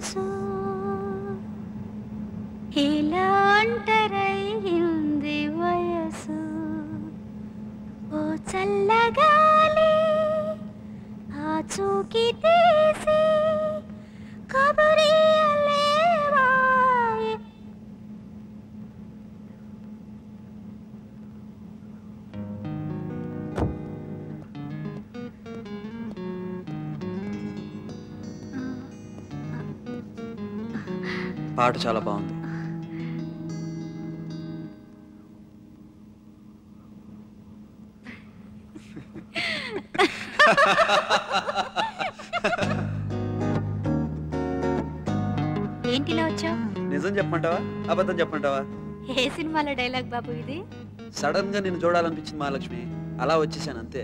మనసు ఇలా ఒంటరయింది వయసు ఓ చల్లగాలి ఆ చూకి తీసి కబురియలేవా పాట చాలా బాగుంది. ఏంటిలా వచ్చావు? నిజం చెప్పమంటావా అబద్ధం చెప్పమంటావా? ఏ సినిమాలో డైలాగ్ బాబు ఇది? సడన్ గా నిన్ను చూడాలనిపించింది మహాలక్ష్మి, అలా వచ్చేసాను అంతే.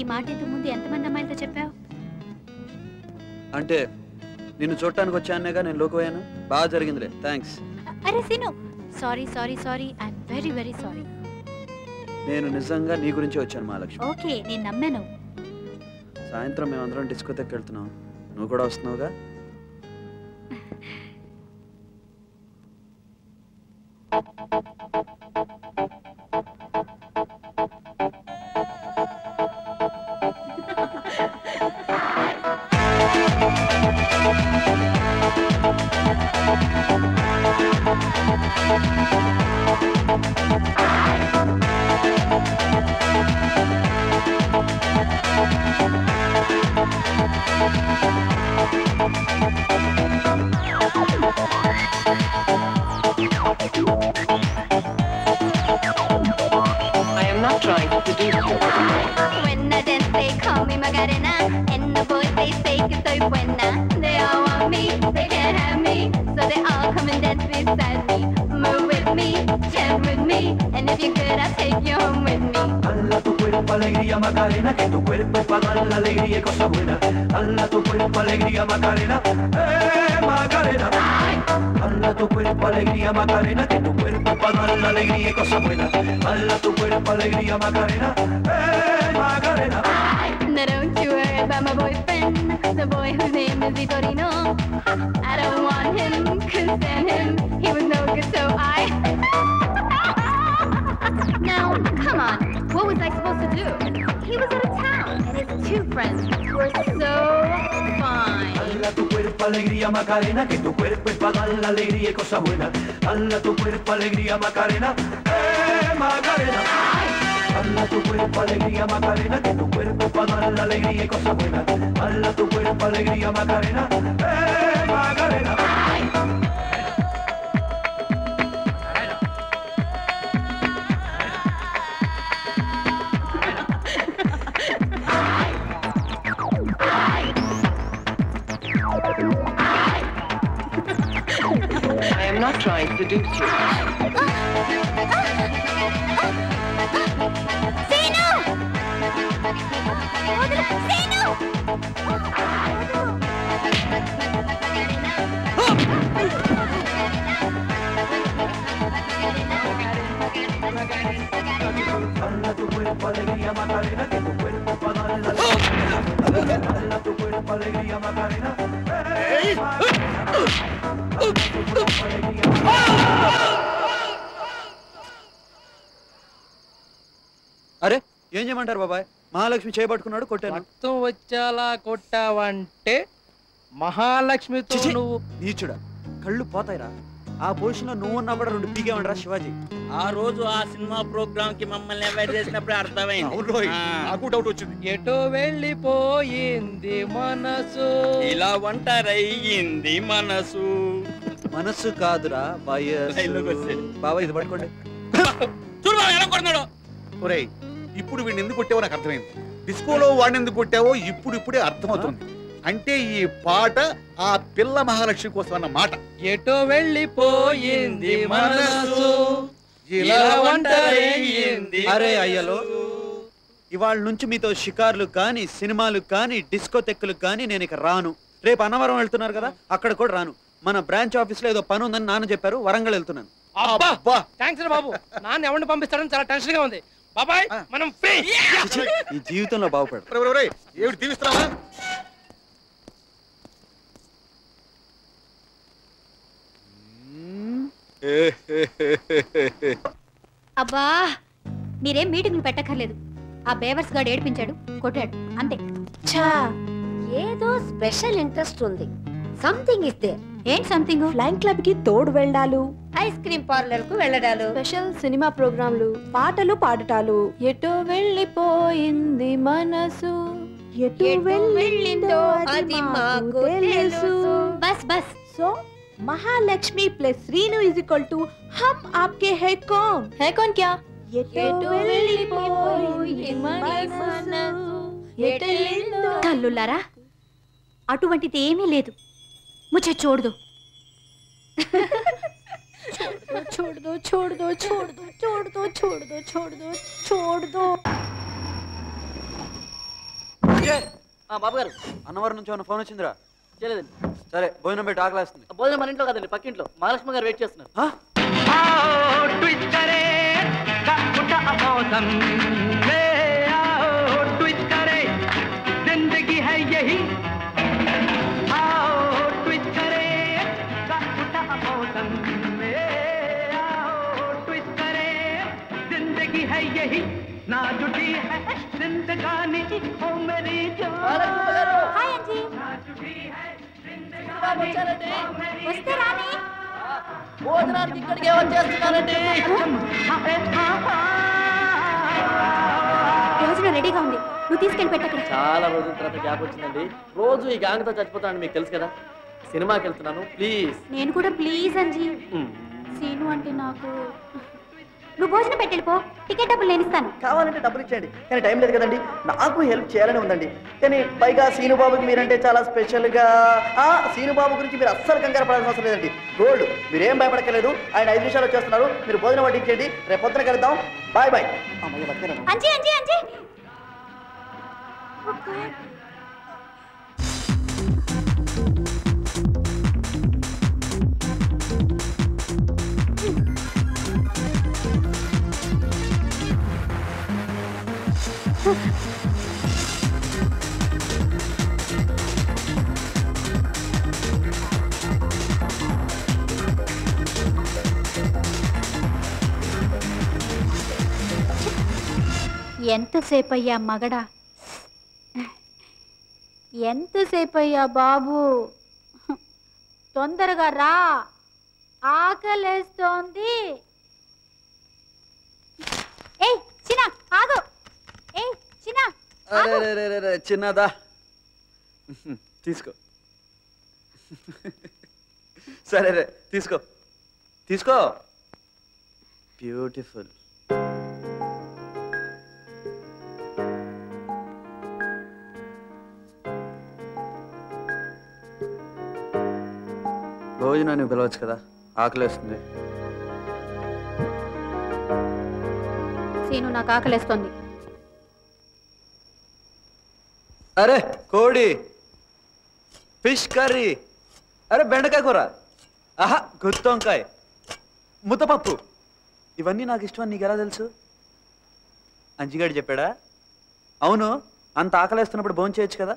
ఈ మాట ఇంతకు ముందు ఎంతమంది అమ్మాయిలతో చెప్పావు? అంటే నిన్ను చూడటానికి వచ్చానేగా నేను లోకపోయాను. బాగా జరిగిందిలే, థ్యాంక్స్. అరే Seenu, sorry sorry sorry, I'm very very sorry. నేను నిజంగా నీ గురించి వచ్చాను మహాలక్ష్మి. ఓకే, నేను నమ్మాను. సాయంత్రం మేమందరం డిస్కోథెక్కి వెళ్తున్నాం, నువ్వు కూడా వస్తున్నావుగా? I am not trying to seduce you. When I dance they call me Macarena, and the boys they say que soy buena. They all want me, they can't have me, so they all come and dance beside me. Move with me, chant with me, and if you're good I'll take you home with me. Dala tu cuerpo alegría Macarena, que tu cuerpo es para dar la alegría y cosas buenas. Dala tu cuerpo alegría Macarena, Macarena. Dala tu cuerpo alegría Macarena, que tu cuerpo es para dar la alegría y cosas buenas. Dala tu cuerpo alegría Macarena, Macarena. Now don't you worry about my boyfriend, the boy whose name is Vitorino. I don't want him, couldn't stand him, he was no good so I... Now, come on, what was I supposed to do? He was out of town, and his two friends were so fine. Dala tu cuerpo alegría Macarena, que tu cuerpo es para dar la alegría y cosas buenas. Dala tu cuerpo alegría Macarena, Macarena. Dala tu cuerpo alegría Macarena, que tu cuerpo es para dar la alegría y cosas buenas. Dala tu cuerpo alegría Macarena, Macarena. I am not trying to seduce you. Zeno! Zeno! Dala tu cuerpo alegría Macarena, que tu cuerpo es para dar la alegría. Dala tu cuerpo alegría Macarena, అరే ఏం చేయమంటారు బాబాయ్? మహాలక్ష్మి చేయబట్టుకున్నాడు, కొట్టాను. మొత్తం వచ్చేలా కొట్టావంటే మహాలక్ష్మితో చిచి, నువ్వు నీచుడా, కళ్ళు పోతాయిరా. ఆ పొజిషన్ లో నువ్వు ఉన్నా కూడా రెండు పీకేమంటారా శివాజీ? ఆ రోజు ఆ సినిమా ప్రోగ్రామ్ కి మమ్మల్ని అవాయిడ్ చేసినప్పుడు అర్థమైంది. నాకు డౌట్ వచ్చింది. ఎటో వెళ్ళిపోయింది మనసు, ఇలా ఒంటరయ్యింది మనసు. మనసు కాదురా లైన్లోకి వచ్చాడు. బాబా ఇది పట్టుకోండి. చూడు బాబు ఎలా కొడుతున్నాడు. ఒరేయ్, ఇప్పుడు వీడిని ఎందుకు కొట్టావో నాకు అర్థమైంది. డిస్కోలో వాడిని ఎందుకు కొట్టావో ఇప్పుడే అర్థమవుతుంది. అంటే ఈ పాట ఆ పిల్ల మహాలక్ష్మి కోసం అన్న మాట. ఎటో వెళ్ళిపోయింది మనసు, ఇలా ఒంటరయ్యింది. అరే అయ్యలో, ఇవాళ నుంచి మీతో షికార్లు కానీ సినిమాలు కానీ డిస్కోటెక్కులు కానీ నేను ఇక రాను. రేపు అన్నవరం వెళ్తున్నారు కదా, అక్కడ కూడా రాను. మన బ్రాంచ్ ఆఫీస్ లో ఏదో పని ఉందని నాన్న చెప్పారు, వరంగల్ వెళ్తున్నాను. థ్యాంక్స్ రా బాబు. నాన్న ఎవరిని పంపిస్తాడని చాలా టెన్షన్ గా ఉంది. బాబాయ్ మనం ఫ్రీ. ఈ జీవితంలో బాగుపడు. ఏమిటి దీవిస్తున్నావా? అబ్బా మీరేం మీటింగ్ పెట్టక్కర్లేదు. ఆ బేవర్స్ గాడు ఏడిపించాడు, కొట్టాడు, అంతే. ఏదో స్పెషల్ ఇంట్రెస్ట్ ఉంది. Something is there. ఏం సంథింగ్? ఫ్లైంగ్ క్లబ్ కి తోడు వెళ్ళాలు, ఐస్ క్రీమ్ పార్లర్ కు వెళ్ళడాలు, స్పెషల్ సినిమా ప్రోగ్రాంలు, పాటలు పాడటాలు. ఎటో వెళ్ళిపోయింది మనసు, ఎటు వెళ్ళిందో అది మాకు తెలుసు. బస్ బస్. So Mahalakshmi plus Reenu is equal to हम आपके है कौन? है कौन क्या? కల్లులారా, అటువంటిది ఏమీ లేదు. ముచ్చే చూడదు. छोड़ दो. బాబు గారు, అన్నవరం నుంచి ఏమైనా ఫోన్ వచ్చిందిరా? చేయలేదండి. సరే, భోజనం పెట్టి ఆకలేస్తుంది. భోజనం మన ఇంట్లో కదండి, పక్కింట్లో. మహాలక్ష్మి గారు వెయిట్ చేస్తున్నారు. ना जुटी है जिंदगानी ओ मेरी जान। హాయ్ అంజీ. వస్తే రాని. భోజనానికి ఇక్కడికే వచ్చేస్తున్నారండి. భోజనం రెడీగా ఉంది, నువ్వు తీసుకెళ్ళి పెట్టక్కడ. చాలా రోజుల తర్వాత గ్యాప్ వచ్చిందండి. రోజు ఈ గ్యాంగ్ తో చచ్చిపోతానని మీకు తెలుసు కదా. సినిమాకి వెళ్తున్నాను, ప్లీజ్. నేను కూడా ప్లీజ్ అంజీ. సీను అంటే నాకు. నువ్వు భోజనం పెట్టెళ్ళిపో, టికెట్ డబ్బులు నేను ఇస్తాను. కావాలంటే డబ్బులు ఇచ్చేయండి, కానీ టైం లేదు కదండి. నాకు హెల్ప్ చేయాలని ఉందండి. కానీ పైగా సీనుబాబుకి మీరంటే చాలా స్పెషల్గా. సీనుబాబు గురించి మీరు అస్సలు కంగారు పడాల్సిన అవసరం లేదండి. గోల్డ్, మీరేం భయపడక్కర్లేదు. ఆయన 5 నిమిషాలు వచ్చేస్తున్నారు. మీరు భోజనం వడ్డించండి. రేపు పొద్దున కలుద్దాం. Bye bye. అంజీ అంజీ అంజీ. ఎంతసేపు అయ్యా మగడా, ఎంతసేపు అయ్యా బాబు, తొందరగా రా, ఆకలేస్తోంది. ఏయ్ చిన్న ఆగు. ఏయ్ చిన్న అరే చిన్నదా, తీసుకో. సరే రే, తీసుకో తీసుకో. బ్యూటిఫుల్. భోజనాన్ని పిలవచ్చు కదా, ఆకలేస్తుంది. సీను, నాకు ఆకలేస్తోంది. అరే కోడి, ఫిష్ కర్రీ, అరే బెండకాయ కూర, ఆహా గుత్తొంకాయ, ముద్దపప్పు, ఇవన్నీ నాకు ఇష్టం. నీకు ఎలా తెలుసు? అంజిగాడు చెప్పాడా? అవును, అంత ఆకలేస్తున్నప్పుడు భోజనం చేయొచ్చు కదా.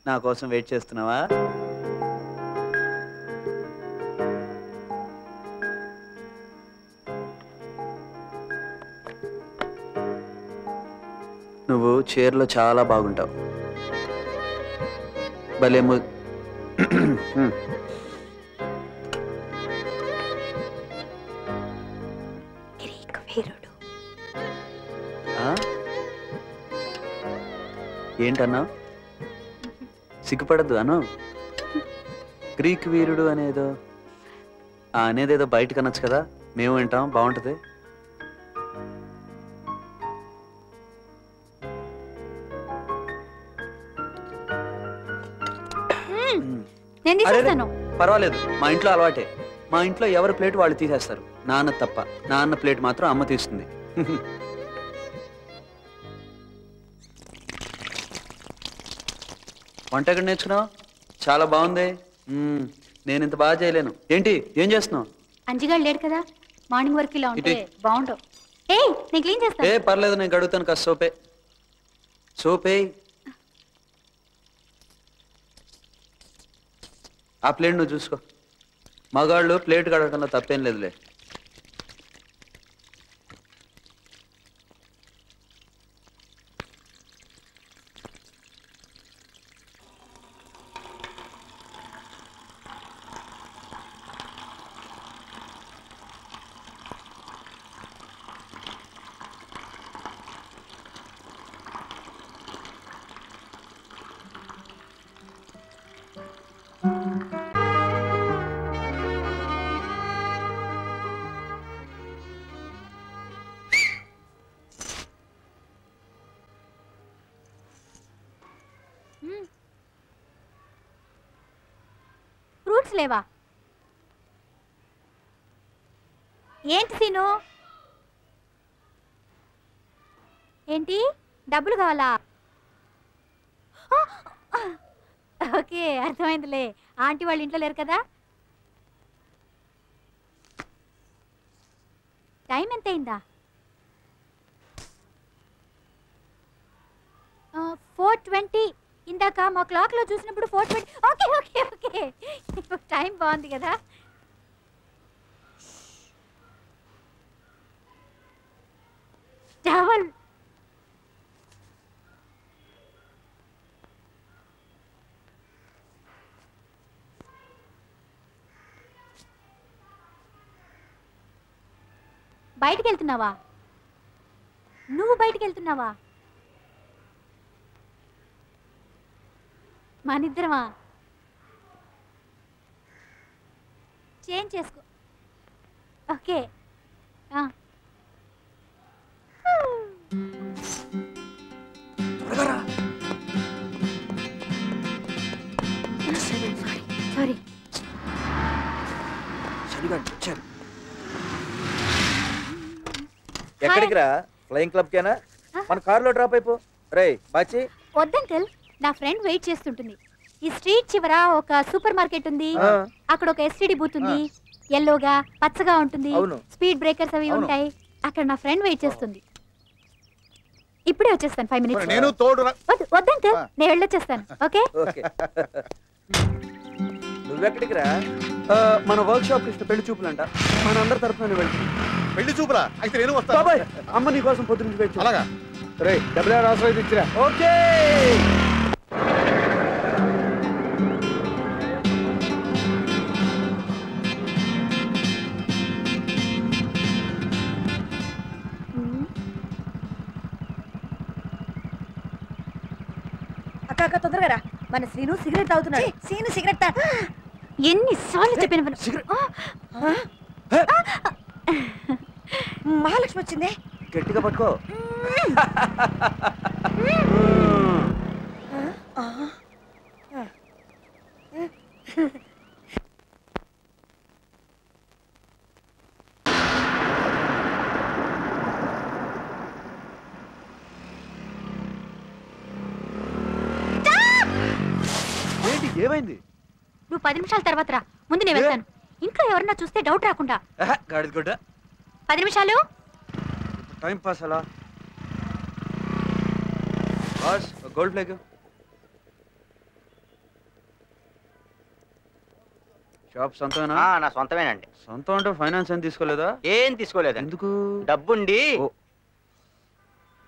నా కోసం వెయిట్ చేస్తున్నావా? నువ్వు చీరలో చాలా బాగుంటావు. భలే ఏంటన్నా? సిగ్గుపడద్దు అను. గ్రీక్ వీరుడు అనేదో అనేదేదో బయటకు అనొచ్చు కదా, మేము వింటాం, బాగుంటది. పర్వాలేదు, మా ఇంట్లో అలవాటే. మా ఇంట్లో ఎవరి ప్లేట్ వాళ్ళు తీసేస్తారు, నాన్న తప్ప. నాన్న ప్లేట్ మాత్రం అమ్మ తీస్తుంది. వంట ఎక్కడ నేర్చుకున్నావు? చాలా బాగుంది. నేను ఇంత బాగా చేయలేను. ఏంటి, ఏం చేస్తున్నావు? అంజిగాడు లేడు కదా, మార్నింగ్ వర్క్ ఇలా ఉంటే బాగుంటావు. ఏయ్ నేను క్లీన్ చేస్తాను. ఏ పర్లేదు, నేను కడుగుతాను. కాస్త సోపే. సోపే. ఆ ప్లేట్ నువ్వు చూసుకో. మగాళ్ళు ప్లేట్ కడగడంలో తప్పేం లేదులే. ఫ్రూట్స్ లేవా? ఏంటి సీను? ఏంటి డబ్బులు కావాలా? ఓకే అర్థమైందిలే. ఆంటీ వాళ్ళ ఇంట్లో లేరు కదా? టైం ఎంత అయిందా? 4:20. ఇందాక మా క్లాక్ లో చూసినప్పుడు 4:20. ఓకే ఓకే ఓకే టైం బాగుంది కదా. టవల్ బయటికి వెళ్తున్నావా? నువ్వు బయటికి వెళ్తున్నావా? మనిద్దరమా? చేంజ్ చేసుకో. Okay sorry. ఎక్కడికి రా? ఫ్లయింగ్ క్లబ్ కేనా? మన కార్లో డ్రాప్ అయిపో. రే బాచి. వద్దంకల్, నా ఫ్రెండ్ వెయిట్ చేస్తుంటుంది. ఈ స్ట్రీట్ చివర ఒక సూపర్ మార్కెట్ ఉంది. అక్కడ ఒక ఎస్టీడీ బూత్ ఉంది. ఎల్లోగా పచ్చగా ఉంటుంది. స్పీడ్ బ్రేకర్స్ అవి ఉంటాయి. అక్కడ నా ఫ్రెండ్ వెయిట్ చేస్తుంది. ఇప్పుడే వచ్చేస్తాను. 5 minutes. వద్దంకల్, నేను వెళ్ళొచ్చేస్తాను. ఓకే నువ్వెక్కడికి రా? మన వర్క్ షాప్ కృష్ణ పెళ్లి చూపులంట. మన అందరి తరఫున వెళ్ళి పెళ్లి చూపులా? అయితే నేను వస్తాను. బాబాయ్, అమ్మ నీ కోసం పొద్దున్న వెయిట్ చేస్తా. అలాగా? రే డబ్బులు అవసరం ఇచ్చిరా. ఓకే అక్క తొందరగా రా. మన శ్రీను సిగరెట్ తాగుతున్నాడు. శ్రీను సిగరెట్ ఎన్నిసార్లు చెప్పిన మహాలక్ష్మి వచ్చిందే. గట్టిగా పట్టుకో. ఏమైంది? నువ్వు 10 నిమిషాల తర్వాత రా. ముందు నేను వెళ్తాను. ఇంట్లో ఎవరన్నా చూస్తే డౌట్ రాకుండా. గాడిద గుడ్డ. 10 నిమిషాలు టైం పాస్ అలా. Boss gold flag. షాప్ సొంతమేనా? నా సొంతమేనండి. సొంతం అంటే ఫైనాన్స్ ఏం తీసుకోలేదా? ఏం తీసుకోలేదు. ఎందుకు? డబ్బుండి.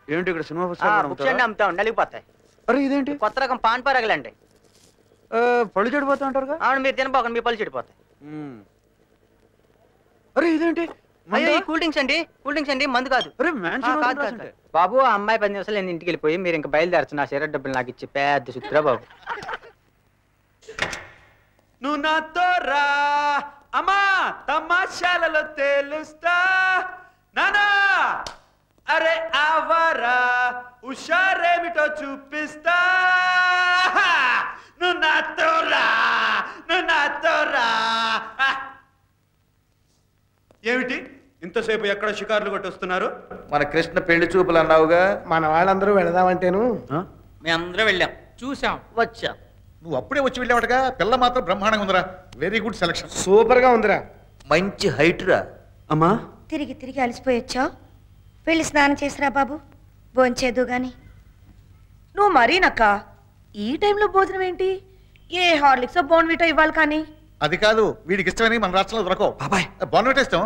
ఏంటి ఇక్కడ సినిమా పుస్తకాలు అమ్ముతా నలిగిపోతాయి. అరే ఇదేంటి? కొత్త రకం పాన్ పరగలండి. పళ్ళు చెడిపోతా అంటారు. అవును, మీరు తినబోకండి, మీ పళ్ళు చెడిపోతాయి. అరే ఇదేంటి? కూల్ డ్రింక్స్ అండి. కూల్ డ్రింక్స్ అండి, మందు కాదు. బాబు, ఆ అమ్మాయి 10 నిమిషాలు నేను ఇంటికి వెళ్ళిపోయి మీరు ఇంకా బయలుదేరచ్చు. నా సిగరెట్ డబ్బులు నాకు ఇచ్చి పెద్ద సుత్రా బాబు. నువ్వు నాతో రా అమ్మా, తమాషాలలో తేలుస్తా నానా. అరే ఆవారా, హుషారేమిటో చూపిస్తా. నువ్వు నాతో రా, నువ్వు నాతో రా. ఏమిటి ఇంతసేపు ఎక్కడ షికార్లు కొట్టొస్తున్నారు? మన కృష్ణ పెళ్లి చూపులు అన్నావుగా. మన వాళ్ళందరూ వెళదామంటేను. మేమందరం వెళ్ళాం, చూసాం, వచ్చాం. నువ్వు అప్పుడే వచ్చి వెళ్ళావటగా. పిల్ల మాత్రం బ్రహ్మాండంగా ఉందిరా. Very good selection. సూపర్ గా ఉందిరా. మంచి హైట్ రా. అమ్మా తిరిగి తిరిగి అలసిపోయొచ్చావు. వెళ్ళి స్నానం చేసిరా బాబు, భోంచేదు గాని. నువ్వు మరీనక్క ఈ టైంలో భోజనం ఏంటి? ఏ హార్లిక్స్ బోర్న్విటా ఇవ్వాలి కానీ. అది కాదు, వీడికి ఇష్టమని మన రాష్ట్రంలో దొరకవు. బాబాయ్ బోర్నవిటా ఇష్టం.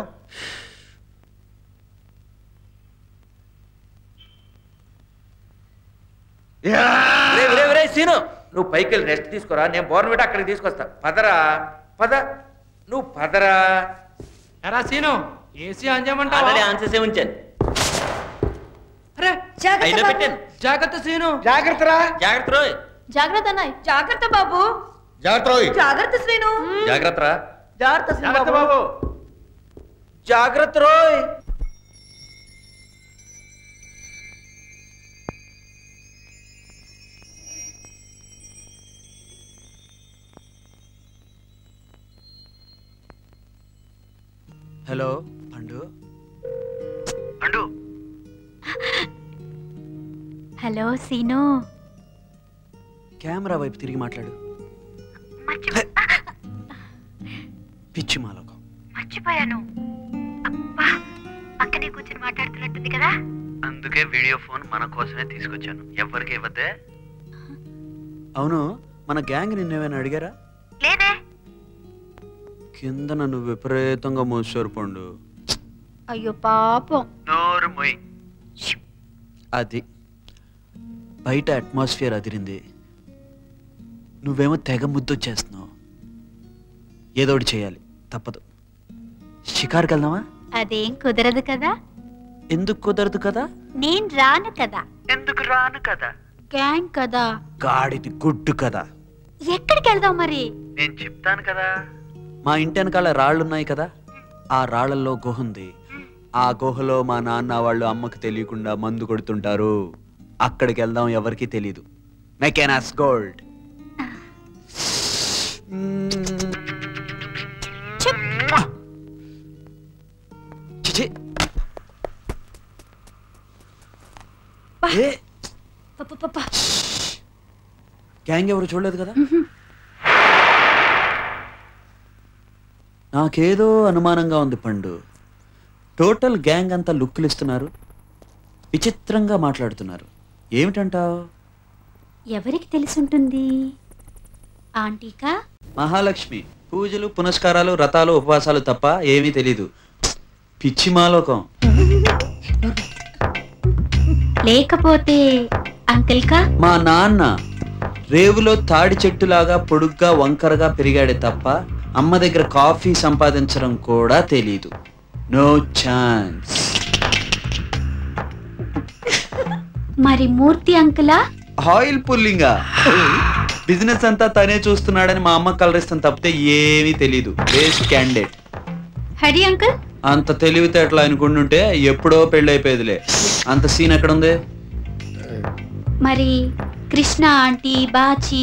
సీను, నువ్వు పైకి వెళ్ళి రెస్ట్ తీసుకోరా, నేను బోర్నవిటా అక్కడికి తీసుకొస్తా. పదరా పద, నువ్వు పదరా. ఎరా సీను, ఏసీ ఆన్ చేయమంటావా? ఆన్ చేసే ఉంచాను. అరే అయినా పెట్టాను. జాగ్రత్త సీను. జాగ్రత్త రా. జాగ్రత్త రోయ్. జాగ్రత్త అన్నాయ్. జాగ్రత్త బాబు. జాగ్రత్త రోయ్. జాగ్రత్త శ్రీను. జాగ్రత్త రా. జాగ్రత్త బాబు. జాగ్రత్త రోయ్. హలో పండు. Hello scene. కెమెరా వైపు తిరిగి మాట్లాడు. పిచ్చి మాలోకం. మర్చిపోయాను. అబ్బా, పక్కనే కూర్చొని మాట్లాడుతున్నట్టుంది కదా. అందుకే వీడియో ఫోన్ మన కోసమే తీసుకొచ్చాను. ఎవరికి ఇవ్వద్దే. అవును, మన గ్యాంగ్ నిన్నేమైనా అడిగారా? లేదే. కింద నన్ను విపరీతంగా మోసారు పండు. అయ్యో పాపం. నోరు మొయ్. అది బయట అట్మాస్ఫియర్ అదిరింది, నువ్వేమో తెగ ముద్దొచ్చేస్తున్నావు. ఏదో ఒకటి చేయాలి, తప్పదు. షికార్కి వెళ్దామా? అదేం కుదరదు కదా. ఎందుకు కుదరదు కదా? నేను రాను కదా. ఎందుకు రాను కదా? గ్యాంగ్ కదా. గాడిది గుడ్డు కదా. ఎక్కడికి వెళ్దాం మరి? నేను చెప్తాను కదా. మా ఇంటి వెనకాల రాళ్ళున్నాయి కదా, ఆ రాళ్లలో గుహ ఉంది. ఆ గుహలో మా నాన్న వాళ్ళు అమ్మకు తెలియకుండా మందు కొడుతుంటారు. అక్కడికి వెళ్దాం, ఎవరికి తెలీదు. మెకెనాస్ గోల్డ్. గ్యాంగ్ ఎవరు చూడలేదు కదా. నాకేదో అనుమానంగా ఉంది పండు. టోటల్ గ్యాంగ్ అంతా లుక్కులు ఇస్తున్నారు, విచిత్రంగా మాట్లాడుతున్నారు. ఏమిటంటావు? ఎవరికి తెలిసుంటుంది? ఆంటీకా? మహాలక్ష్మి. పూజలు, పునస్కారాలు, వ్రతాలు, ఉపవాసాలు తప్ప ఏమీ తెలీదు. పిచ్చి మాలోకం. లేకపోతే అంకుల్ కా? మా నాన్న రేవులో తాడి చెట్టులాగా పొడుగ్గా వంకరగా పెరిగాడే తప్ప అమ్మ దగ్గర కాఫీ సంపాదించడం కూడా తెలీదు. No chance. మరి మూర్తి అంకులా? ఆయిల్ పుల్లింగా. బిజినెస్ అంతా తనే చూస్తున్నాడని మా అమ్మ కలరిస్తాను తప్పితే ఏమీ తెలీదు. Waste candidate. హరి అంకుల్? అంత తెలివితేటలు అనుకుంటుంటే ఎప్పుడో పెళ్ళైపోయేదిలే. అంత సీన్ ఎక్కడుంది? మరి కృష్ణ ఆంటీ, బాచి,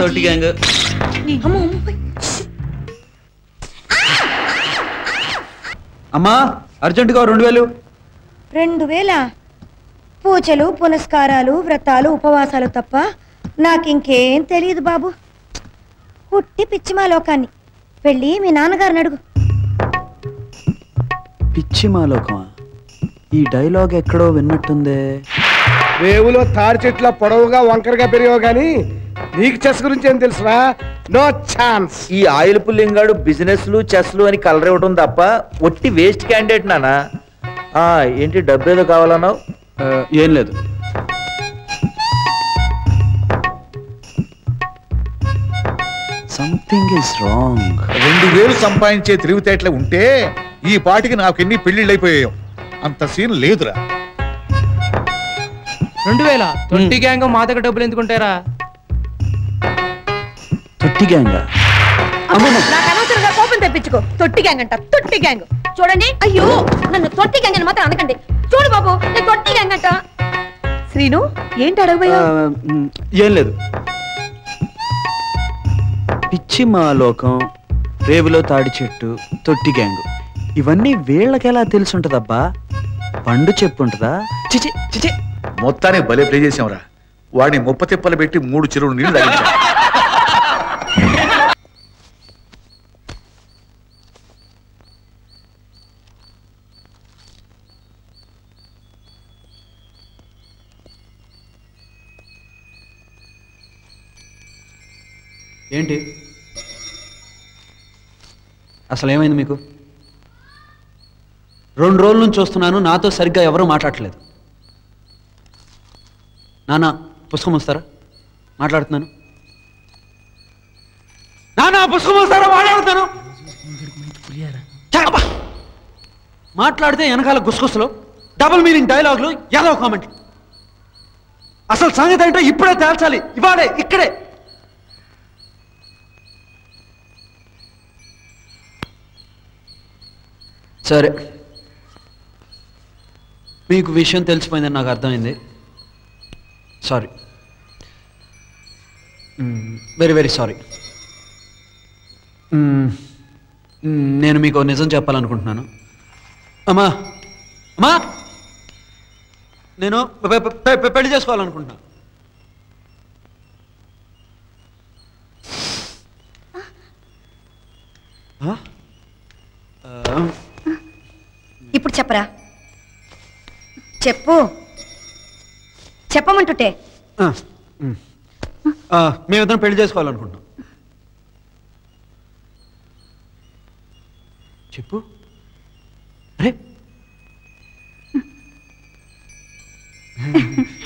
తొట్టి గ్యాంగ్. అమ్మా అర్జెంటుగా 2000. 2000? పూజలు, పునస్కారాలు, వ్రతాలు, ఉపవాసాలు తప్ప నాకింకేం తెలియదు బాబు. పుట్టి పిచ్చిమా లోకాన్ని. వెళ్ళి మీ నాన్నగారిని అడుగు. పిచ్చి మాలోకమా? ఈ డైలాగ్ ఎక్కడో విన్నట్టుందే. రేవులో తాడి చెట్ల పొడవుగా వంకరగా పెరిగావు గానీ నీకు చెస్ గురించి ఏం తెలుసురా? No chance. ఈ ఆయిల్ పుల్లింగాడు బిజినెస్లు చెస్లు అని కలర్ ఇవ్వడం తప్ప ఒట్టి వేస్ట్ క్యాండిడేట్ నానా. ఏంటి డబ్బేదో కావాలన్నావు? ఏం లేదు. Something is wrong. 2000 సంపాదించే తిరుగుతేట్లే ఉంటే ఈ పాటికి నాకు ఎన్ని పెళ్లిళ్ళు అయిపోయాయో. అంత సీన్ లేదురా. 2000? తొట్టి గ్యాంగ్ మా దగ్గర డబ్బులు ఎందుకుంటారా? తొట్టి గ్యాంగ్? నాకు అనవసరంగా కోపం తెప్పించుకో. తొట్టి గ్యాంగ్ అంట, తొట్టి గ్యాంగ్. చూడండి, అయ్యో నన్ను తొట్టి గ్యాంగ్ అని మాత్రం అనకండి. చూడు బాబు, నేను తొట్టి గ్యాంగ్ అంట. శ్రీను ఏంటి అడగబోయా? ఏం లేదు. పిచ్చి మాలోకం, రేవులో తాడి చెట్టు, తొట్టి గ్యాంగ్, ఇవన్నీ వీళ్ళకెలా తెలుసుంటదబ్బా? పండు చెప్పుంటదా? చిచి చిచి. మొత్తానికి భలే ప్లే చేసాంరా. వాడిని ముప్ప తిప్పలు పెట్టి 3 చెరువులు నీళ్లు తాగించాం. ఏంటి అసలు ఏమైంది మీకు? 2 రోజుల నుంచి చూస్తున్నాను, నాతో సరిగ్గా ఎవరూ మాట్లాడట్లేదు. నాన్న పుస్తకం వస్తారా? మాట్లాడుతున్నాను. నాన్న పుస్తకం వస్తారా? మాట్లాడుతాను. మాట్లాడితే వెనకాల గుసగుసలు, డబుల్ మీనింగ్ డైలాగులు, ఏదో కామెంట్. అసలు సంగతి ఏంటో ఇప్పుడే తేల్చాలి, ఇవాడే, ఇక్కడే. సరే, మీకు విషయం తెలిసిపోయిందని నాకు అర్థమైంది. Sorry, very very sorry. నేను మీకు నిజం చెప్పాలనుకుంటున్నాను. అమ్మా అమ్మా, నేను పెళ్లి చేసుకోవాలనుకుంటున్నాను. ఇప్పుడు చెప్పరా, చెప్పు, చెప్పమంటుంటే. మేమిద్దరం పెళ్లి చేసుకోవాలనుకుంటున్నాం. చెప్పు. అరే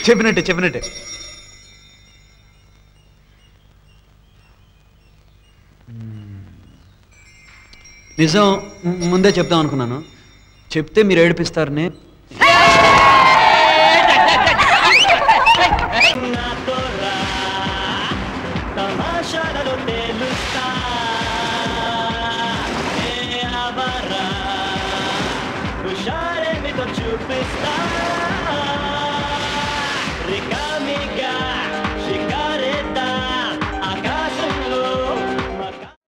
చెప్పినట్టే చెప్పినట్టే. నిజం ముందే చెప్దాం అనుకున్నాను, చెప్తే మీరు ఏడిపిస్తారని. చూపిస్తా